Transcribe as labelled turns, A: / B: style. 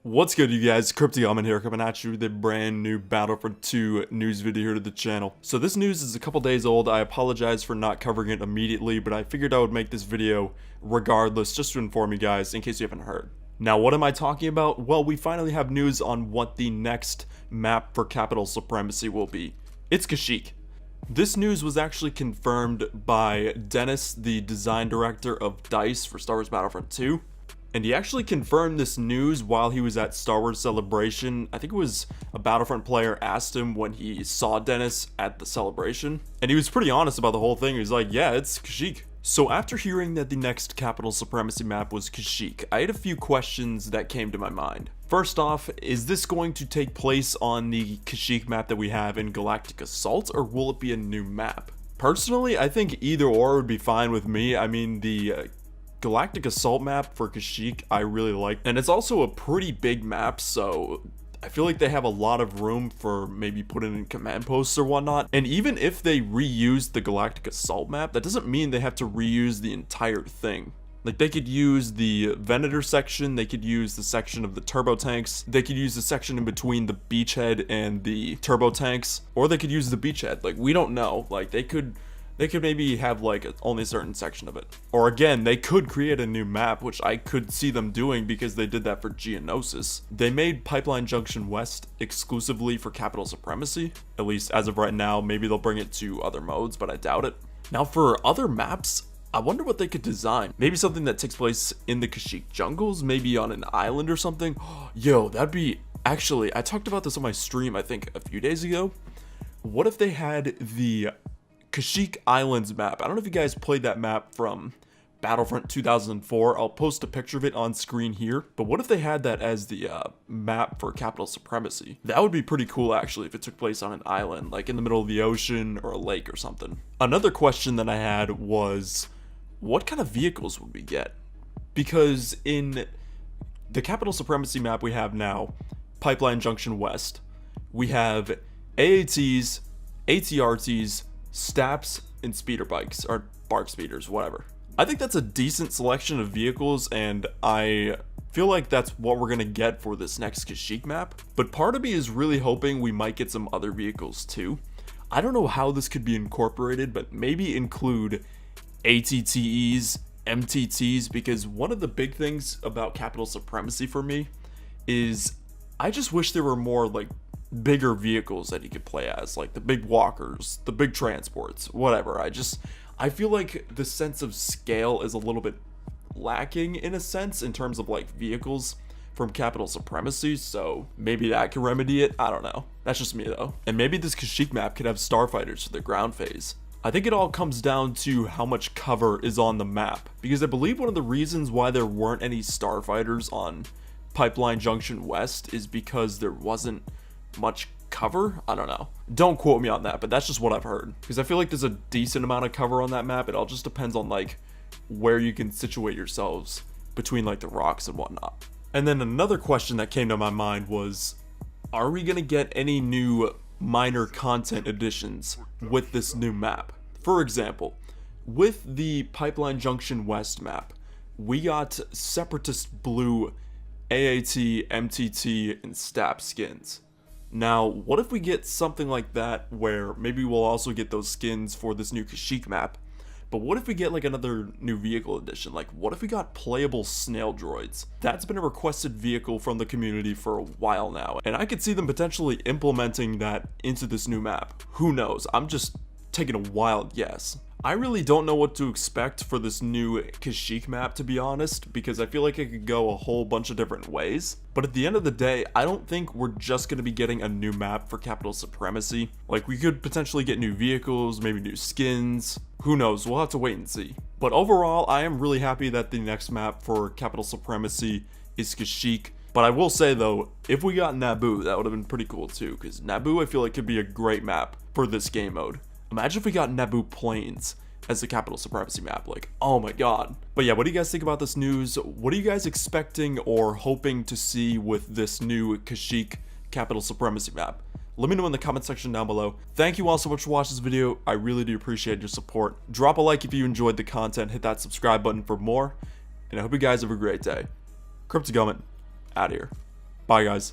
A: What's good, you guys? KrypticElement here, coming at you with a brand new Battlefront 2 news video here to the channel. So this news is a couple days old. I apologize for not covering it immediately, but I figured I would make this video regardless, just to inform you guys in case you haven't heard. Now, what am I talking about? Well, we finally have news on what the next map for Capital Supremacy will be. It's Kashyyyk. This news was actually confirmed by Dennis, the design director of DICE for Star Wars Battlefront 2. And he actually confirmed this news while he was at Star Wars Celebration. I think it was a Battlefront player asked him when he saw Dennis at the celebration. And he was pretty honest about the whole thing. He was like, yeah, it's Kashyyyk. So after hearing that the next Capital Supremacy map was Kashyyyk, I had a few questions that came to my mind. First off, is this going to take place on the Kashyyyk map that we have in Galactic Assault, or will it be a new map? Personally, I think either or would be fine with me. I mean, the Galactic Assault map for Kashyyyk I really like, and it's also a pretty big map, so I feel like they have a lot of room for maybe putting in command posts or whatnot. And even if they reuse the Galactic Assault map, that doesn't mean they have to reuse the entire thing. Like, they could use the Venator section, they could use the section of the turbo tanks, they could use the section in between the beachhead and the turbo tanks, or they could use the beachhead. Like, we don't know. Like, they could maybe have like only a certain section of it. Or again, they could create a new map, which I could see them doing because they did that for Geonosis. They made Pipeline Junction West exclusively for Capital Supremacy, at least as of right now. Maybe they'll bring it to other modes, but I doubt it. Now for other maps, I wonder what they could design. Maybe something that takes place in the Kashyyyk jungles, maybe on an island or something. Yo, that'd be... Actually, I talked about this on my stream, I think a few days ago. What if they had the Kashyyyk Islands map? I don't know if you guys played that map from Battlefront 2004. I'll post a picture of it on screen here. But what if they had that as the map for Capital Supremacy? That would be pretty cool, actually, if it took place on an island, like in the middle of the ocean or a lake or something. Another question that I had was, what kind of vehicles would we get? Because in the Capital Supremacy map we have now, Pipeline Junction West, we have AATs, ATRTs, Staps, and speeder bikes, or bark speeders, whatever. I think that's a decent selection of vehicles, and I feel like that's what we're gonna get for this next Kashyyyk map. But part of me is really hoping we might get some other vehicles too. I don't know how this could be incorporated, but maybe include ATTEs, MTTs, because one of the big things about Capital Supremacy for me is I just wish there were more like bigger vehicles that you could play as, like the big walkers, the big transports, whatever. I feel like the sense of scale is a little bit lacking in a sense in terms of like vehicles from Capital Supremacy, so maybe that can remedy it. I don't know. That's just me though. And maybe this Kashyyyk map could have starfighters for the ground phase. I think it all comes down to how much cover is on the map, because I believe one of the reasons why there weren't any starfighters on Pipeline Junction West is because there wasn't much cover. I don't know, don't quote me on that, but that's just what I've heard, because I feel like there's a decent amount of cover on that map. It all just depends on like where you can situate yourselves between like the rocks and whatnot. And then another question that came to my mind was, are we gonna get any new minor content additions with this new map? For example, with the Pipeline Junction West map, we got Separatist Blue, AAT, MTT, and STAP skins. Now, what if we get something like that where maybe we'll also get those skins for this new Kashyyyk map, but what if we get like another new vehicle edition? Like, what if we got playable snail droids? That's been a requested vehicle from the community for a while now, and I could see them potentially implementing that into this new map. Who knows? I'm just taking a wild guess. I really don't know what to expect for this new Kashyyyk map, to be honest, because I feel like it could go a whole bunch of different ways. But at the end of the day, I don't think we're just going to be getting a new map for Capital Supremacy. Like, we could potentially get new vehicles, maybe new skins. Who knows? We'll have to wait and see. But overall, I am really happy that the next map for Capital Supremacy is Kashyyyk. But I will say though, if we got Naboo, that would have been pretty cool too, because Naboo I feel like could be a great map for this game mode. Imagine if we got Naboo Plains as the Capital Supremacy map, like, oh my god. But yeah, what do you guys think about this news? What are you guys expecting or hoping to see with this new Kashyyyk Capital Supremacy map? Let me know in the comment section down below. Thank you all so much for watching this video. I really do appreciate your support. Drop a like if you enjoyed the content, hit that subscribe button for more, and I hope you guys have a great day. KrypticElement, out of here. Bye, guys.